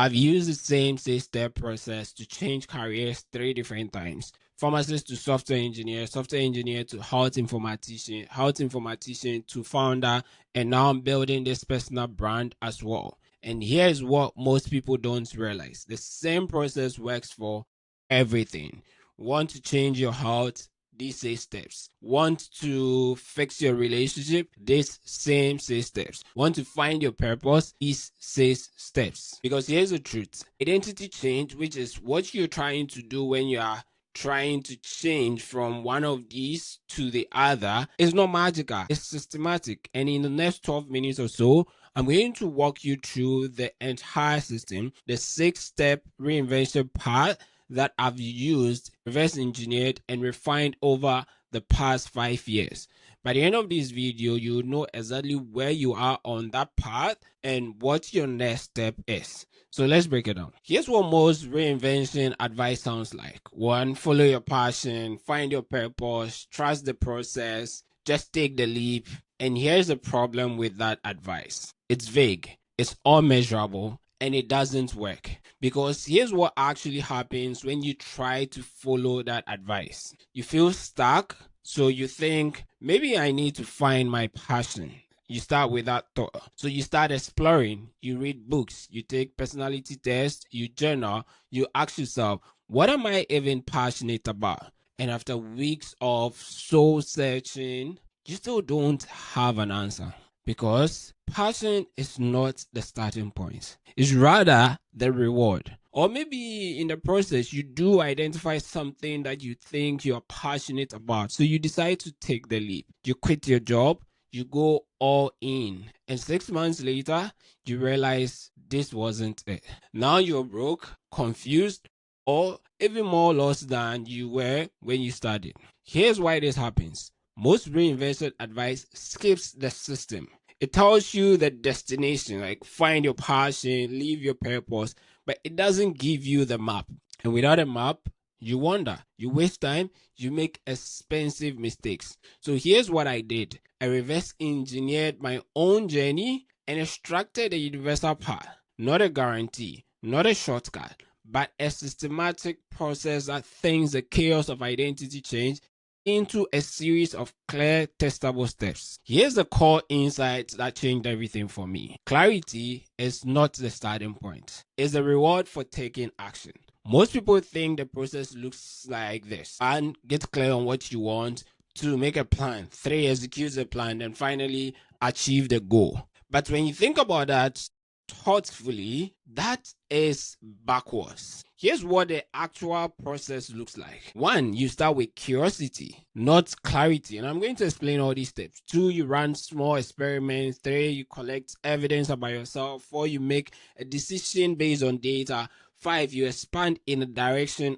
I've used the same 6-step process to change careers 3 different times. Pharmacist to software engineer to health informatician to founder, and now I'm building this personal brand as well. And here's what most people don't realize. The same process works for everything. Want to change your health? These 6 steps. Want to fix your relationship? These same 6 steps. Want to find your purpose? These 6 steps. Because here's the truth. Identity change, which is what you're trying to do when you are trying to change from one of these to the other, is not magical. It's systematic. And in the next 12 minutes or so, I'm going to walk you through the entire system, the 6-step reinvention path that I've used, reverse engineered, and refined over the past 5 years. By the end of this video, you'll know exactly where you are on that path and what your next step is. So let's break it down. Here's what most reinvention advice sounds like. 1, follow your passion, find your purpose, trust the process, just take the leap. And here's the problem with that advice. It's vague, it's unmeasurable, and it doesn't work. Because here's what actually happens when you try to follow that advice. You feel stuck, so you think, maybe I need to find my passion. You start with that thought. So you start exploring, you read books, you take personality tests, you journal, you ask yourself, what am I even passionate about? And after weeks of soul searching, you still don't have an answer. Because passion is not the starting point. It's rather the reward. Or maybe in the process, you do identify something that you think you're passionate about. So you decide to take the leap. You quit your job, you go all in. And 6 months later, you realize this wasn't it. Now you're broke, confused, or even more lost than you were when you started. Here's why this happens. Most reinvention advice skips the system. It tells you the destination, like find your passion, live your purpose, but it doesn't give you the map. And without a map, you wander, you waste time, you make expensive mistakes. So here's what I did. I reverse engineered my own journey and extracted a universal path, not a guarantee, not a shortcut, but a systematic process that thinks the chaos of identity change into a series of clear, testable steps. Here's the core insight that changed everything for me. Clarity is not the starting point. It's the reward for taking action. Most people think the process looks like this. 1, get clear on what you want. 2, make a plan. 3, execute the plan. And finally, achieve the goal. But when you think about that thoughtfully, that is backwards. Here's what the actual process looks like. 1, you start with curiosity, not clarity. And I'm going to explain all these steps. 2, you run small experiments. 3, you collect evidence about yourself. 4, you make a decision based on data. 5, you expand in the direction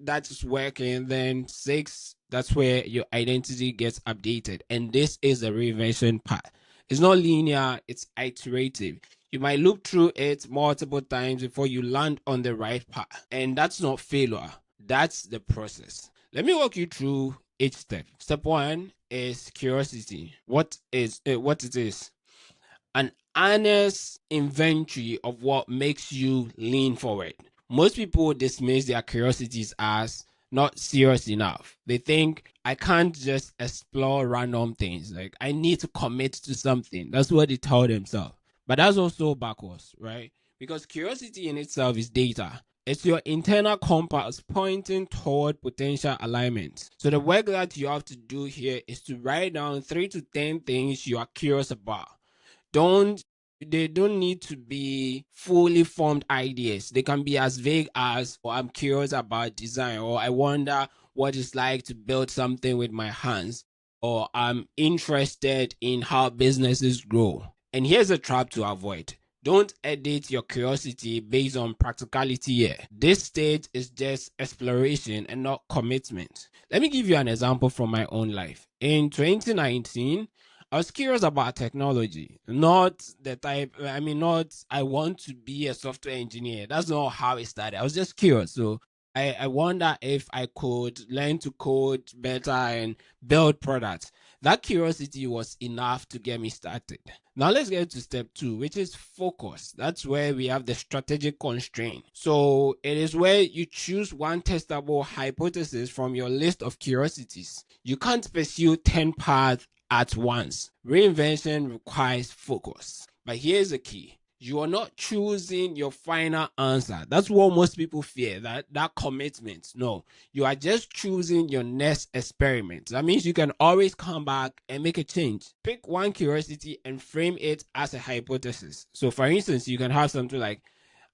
that is working. Then 6, that's where your identity gets updated. And this is the reinvention path. It's not linear, it's iterative. You might loop through it multiple times before you land on the right path. And that's not failure, that's the process. Let me walk you through each step. Step 1 is curiosity. What it is? An honest inventory of what makes you lean forward. Most people dismiss their curiosities as not serious enough. They think I can't just explore random things. Like I need to commit to something. That's what they tell themselves. But that's also backwards, right? Because curiosity in itself is data. It's your internal compass pointing toward potential alignment. So the work that you have to do here is to write down 3 to 10 things you are curious about. They don't need to be fully formed ideas. They can be as vague as, oh, I'm curious about design, or I wonder what it's like to build something with my hands, or I'm interested in how businesses grow. And here's a trap to avoid. Don't edit your curiosity based on practicality here. This stage is just exploration and not commitment. Let me give you an example from my own life. In 2019, I was curious about technology, not I want to be a software engineer. That's not how it started. I was just curious. So I wonder if I could learn to code better and build products. That curiosity was enough to get me started. Now let's get to step 2, which is focus. That's where we have the strategic constraint. So it is where you choose one testable hypothesis from your list of curiosities. You can't pursue 10 paths at once. Reinvention requires focus. But here's the key. You are not choosing your final answer. That's what most people fear, that commitment. No, you are just choosing your next experiment. That means you can always come back and make a change. Pick one curiosity and frame it as a hypothesis. So for instance, you can have something like,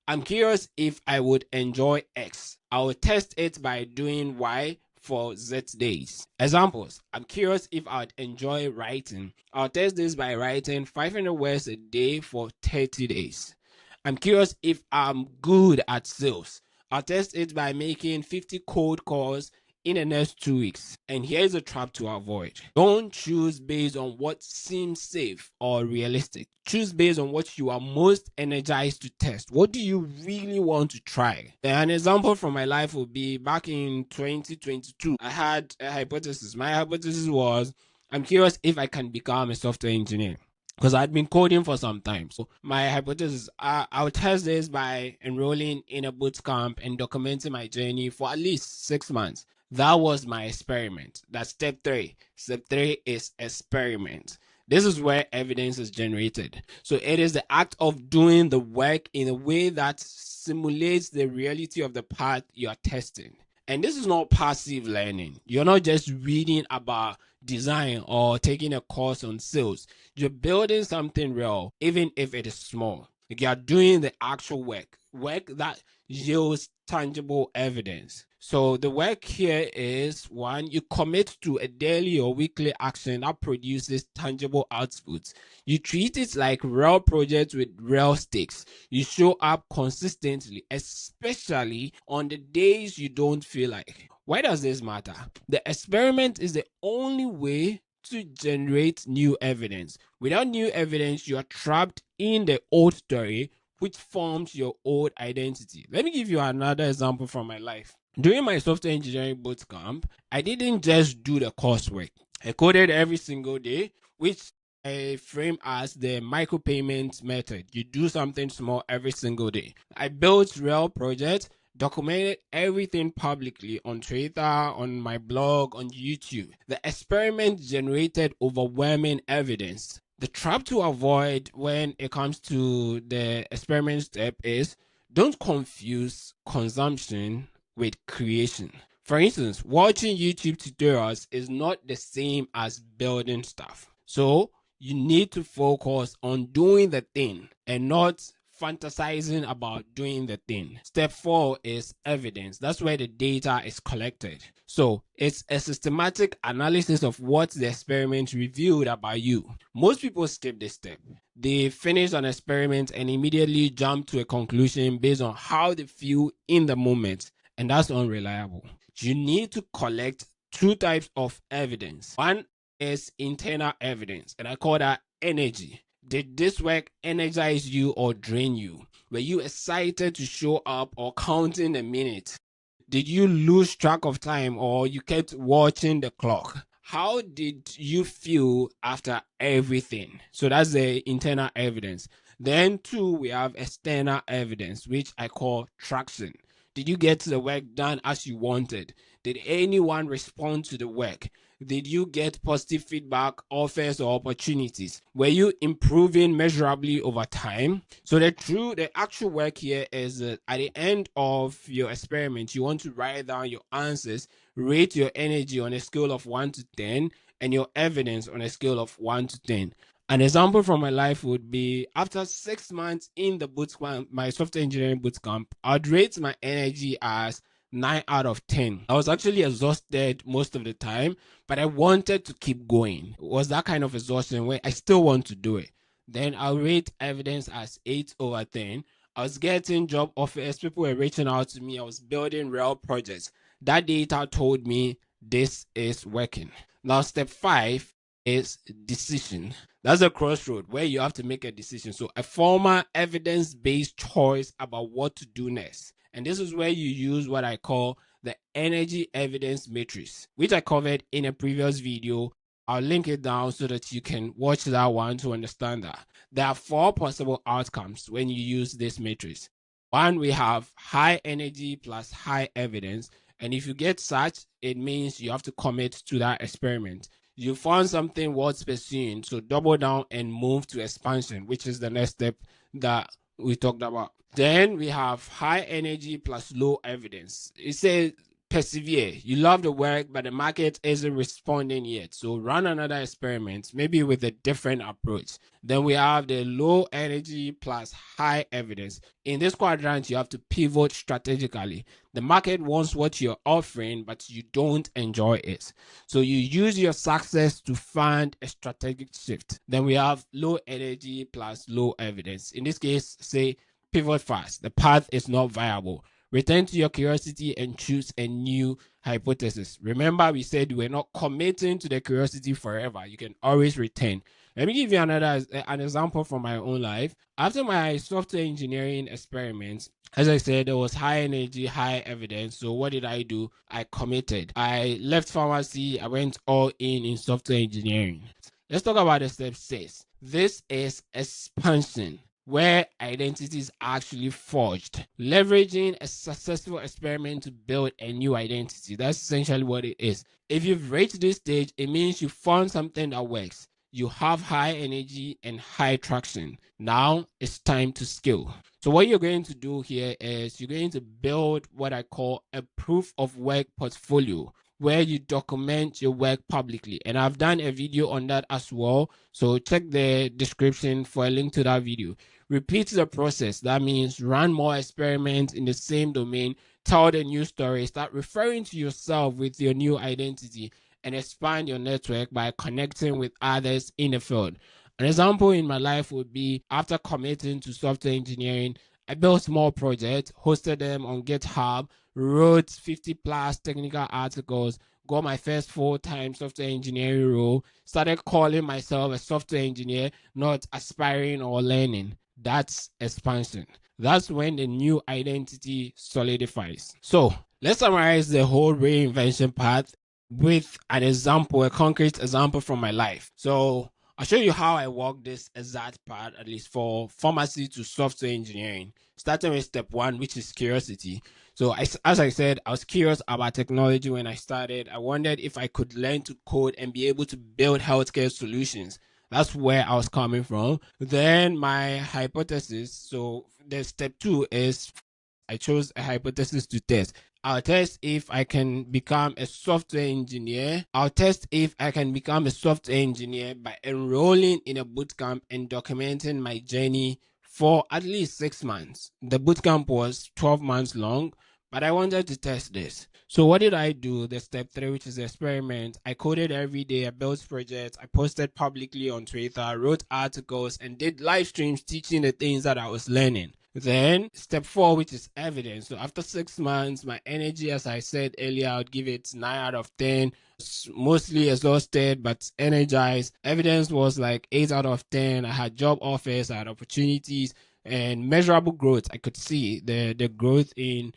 I'm curious if I would enjoy X. I will test it by doing Y for Z days. Examples. I'm curious if I would enjoy writing. I'll test this by writing 500 words a day for 30 days. I'm curious if I'm good at sales. I'll test it by making 50 cold calls in the next 2 weeks. And here's a trap to avoid. Don't choose based on what seems safe or realistic. Choose based on what you are most energized to test. What do you really want to try? An example from my life would be back in 2022. I had a hypothesis. My hypothesis was, I'm curious if I can become a software engineer, because I'd been coding for some time. So my hypothesis, I'll test this by enrolling in a boot camp and documenting my journey for at least 6 months. That was my experiment. That's step 3. Step 3 is experiment. This is where evidence is generated. So it is the act of doing the work in a way that simulates the reality of the path you are testing. And this is not passive learning. You're not just reading about design or taking a course on sales. You're building something real, even if it is small. Like, you're doing the actual work that yields tangible evidence. So the work here is, 1, you commit to a daily or weekly action that produces tangible outputs. You treat it like real projects with real stakes. You show up consistently, especially on the days you don't feel like. Why does this matter? The experiment is the only way to generate new evidence. Without new evidence, you are trapped in the old story, which forms your old identity. Let me give you another example from my life. During my software engineering bootcamp, I didn't just do the coursework. I coded every single day, which I frame as the micropayment method. You do something small every single day. I built real projects, documented everything publicly on Twitter, on my blog, on YouTube. The experiment generated overwhelming evidence. The trap to avoid when it comes to the experiment step is, don't confuse consumption with creation. For instance, watching YouTube tutorials is not the same as building stuff. So you need to focus on doing the thing and not fantasizing about doing the thing. Step 4 is evidence. That's where the data is collected. So it's a systematic analysis of what the experiment revealed about you. Most people skip this step. They finish an experiment and immediately jump to a conclusion based on how they feel in the moment. And that's unreliable. You need to collect 2 types of evidence. One is internal evidence, and I call that energy. Did this work energize you or drain you? Were you excited to show up or counting the minutes? Did you lose track of time or you kept watching the clock? How did you feel after everything? So that's the internal evidence. Then 2, we have external evidence, which I call traction. Did you get the work done as you wanted? Did anyone respond to the work? Did you get positive feedback, offers, or opportunities? Were you improving measurably over time? So the actual work here is that at the end of your experiment, you want to write down your answers, rate your energy on a scale of 1 to 10, and your evidence on a scale of 1 to 10. An example from my life would be, after 6 months in the bootcamp, my software engineering bootcamp, I'd rate my energy as 9 out of 10. I was actually exhausted most of the time, but I wanted to keep going. It was that kind of exhaustion where I still want to do it. Then I'll rate evidence as 8 over 10. I was getting job offers. People were reaching out to me. I was building real projects. That data told me this is working. Now, step 5 is decision. That's a crossroad where you have to make a decision. So a formal evidence-based choice about what to do next. And this is where you use what I call the energy evidence matrix, which I covered in a previous video I'll link it down so that you can watch that one to understand that. There are 4 possible outcomes when you use this matrix. One, we have high energy plus high evidence. And if you get such, it means you have to commit to that experiment. You found something worth pursuing, so double down and move to expansion, which is the next step that we talked about. Then we have high energy plus low evidence. It says persevere. You love the work, but the market isn't responding yet. So run another experiment, maybe with a different approach. Then we have the low energy plus high evidence. In this quadrant, you have to pivot strategically. The market wants what you're offering, but you don't enjoy it. So you use your success to find a strategic shift. Then we have low energy plus low evidence. In this case, say pivot fast. The path is not viable. Return to your curiosity and choose a new hypothesis. Remember, we said we're not committing to the curiosity forever. You can always return. Let me give you an example from my own life. After my software engineering experiments, as I said, there was high energy, high evidence. So what did I do? I committed. I left pharmacy. I went all in software engineering. Let's talk about the step 6. This is expansion, where identity is actually forged, leveraging a successful experiment to build a new identity. That's essentially what it is. If you've reached this stage, it means you found something that works. You have high energy and high traction. Now it's time to scale. So what you're going to do here is you're going to build what I call a proof of work portfolio, where you document your work publicly. And I've done a video on that as well. So check the description for a link to that video. Repeat the process. That means run more experiments in the same domain, tell the new story, start referring to yourself with your new identity, and expand your network by connecting with others in the field. An example in my life would be after committing to software engineering, I built small projects, hosted them on GitHub, wrote 50 plus technical articles, got my first full-time software engineering role, started calling myself a software engineer, not aspiring or learning. That's expansion. That's when the new identity solidifies. So let's summarize the whole reinvention path with an example, a concrete example from my life. So I'll show you how I walk this exact part, at least for pharmacy to software engineering, starting with step 1, which is curiosity. So as I said, I was curious about technology when I started. I wondered if I could learn to code and be able to build healthcare solutions. That's where I was coming from. Then my hypothesis. So the step 2 is I chose a hypothesis to test. I'll test if I can become a software engineer. I'll test if I can become a software engineer by enrolling in a bootcamp and documenting my journey for at least 6 months. The bootcamp was 12 months long, but I wanted to test this. So what did I do? The step 3, which is the experiment. I coded every day. I built projects. I posted publicly on Twitter, wrote articles, and did live streams teaching the things that I was learning. Then step 4, which is evidence. So after 6 months, my energy, as I said earlier, I would give it 9 out of 10. Mostly exhausted, but energized. Evidence was like 8 out of 10. I had job offers, I had opportunities, and measurable growth. I could see the growth in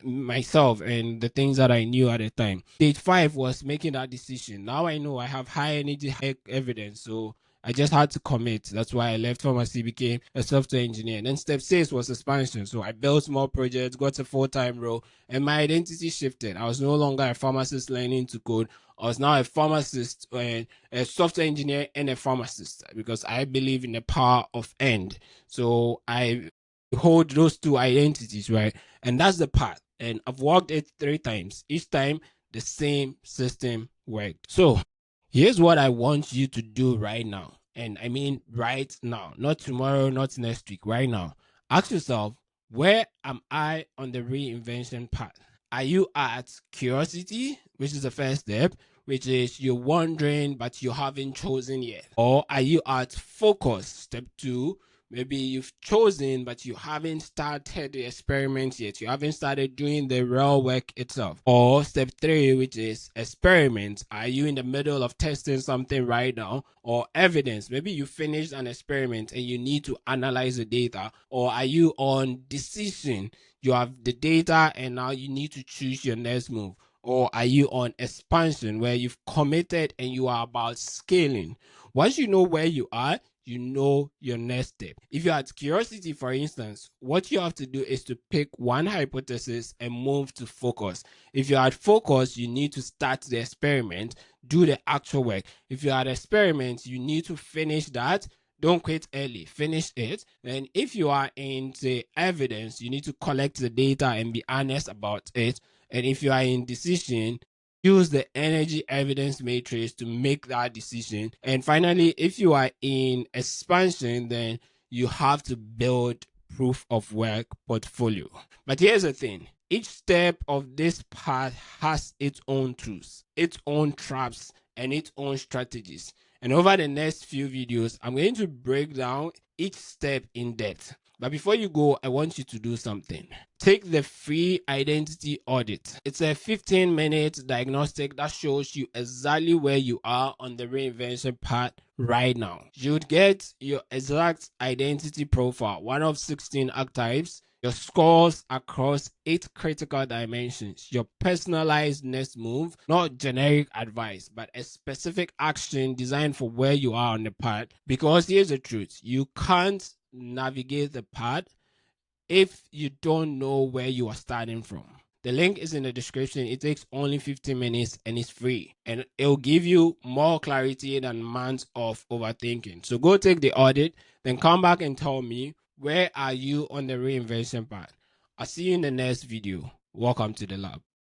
myself and the things that I knew at the time. Stage 5 was making that decision. Now I know I have high energy, high evidence. So I just had to commit. That's why I left pharmacy, became a software engineer. And then step 6 was expansion. So I built small projects, got a full-time role, and my identity shifted. I was no longer a pharmacist learning to code. I was now a pharmacist, a software engineer, and a pharmacist, because I believe in the power of end. So I hold those 2 identities, right? And that's the path. And I've walked it 3 times. Each time, the same system worked. So here's what I want you to do right now. And I mean right now, not tomorrow, not next week, right now. Ask yourself, where am I on the reinvention path? Are you at curiosity, which is the first step, which is you're wondering, but you haven't chosen yet? Or are you at focus, step 2? Maybe you've chosen, but you haven't started the experiment yet. You haven't started doing the real work itself. Or step 3, which is experiment. Are you in the middle of testing something right now? Or evidence. Maybe you finished an experiment and you need to analyze the data. Or are you on decision? You have the data and now you need to choose your next move. or are you on expansion where you've committed and you are about scaling? Once you know where you are, you know your next step. If you're at curiosity, for instance, what you have to do is to pick one hypothesis and move to focus. If you're at focus, you need to start the experiment, do the actual work. If you're at experiment, you need to finish that. Don't quit early, finish it. Then if you are in the evidence, you need to collect the data and be honest about it. And if you are in decision, use the energy evidence matrix to make that decision. And finally, if you are in expansion, then you have to build proof of work portfolio. But here's the thing, each step of this path has its own tools, its own traps, and its own strategies. And over the next few videos, I'm going to break down each step in depth. But before you go, I want you to do something. Take the free identity audit. It's a 15-minute diagnostic that shows you exactly where you are on the reinvention path right now. You'd get your exact identity profile, one of 16 archetypes, your scores across 8 critical dimensions, your personalized next move, not generic advice, but a specific action designed for where you are on the path. Because here's the truth, you can't navigate the path if you don't know where you are starting from. The link is in the description. It takes only 15 minutes and it's free. And it'll give you more clarity than months of overthinking. So go take the audit, then come back and tell me, where are you on the reinvention path? I'll see you in the next video. Welcome to the lab.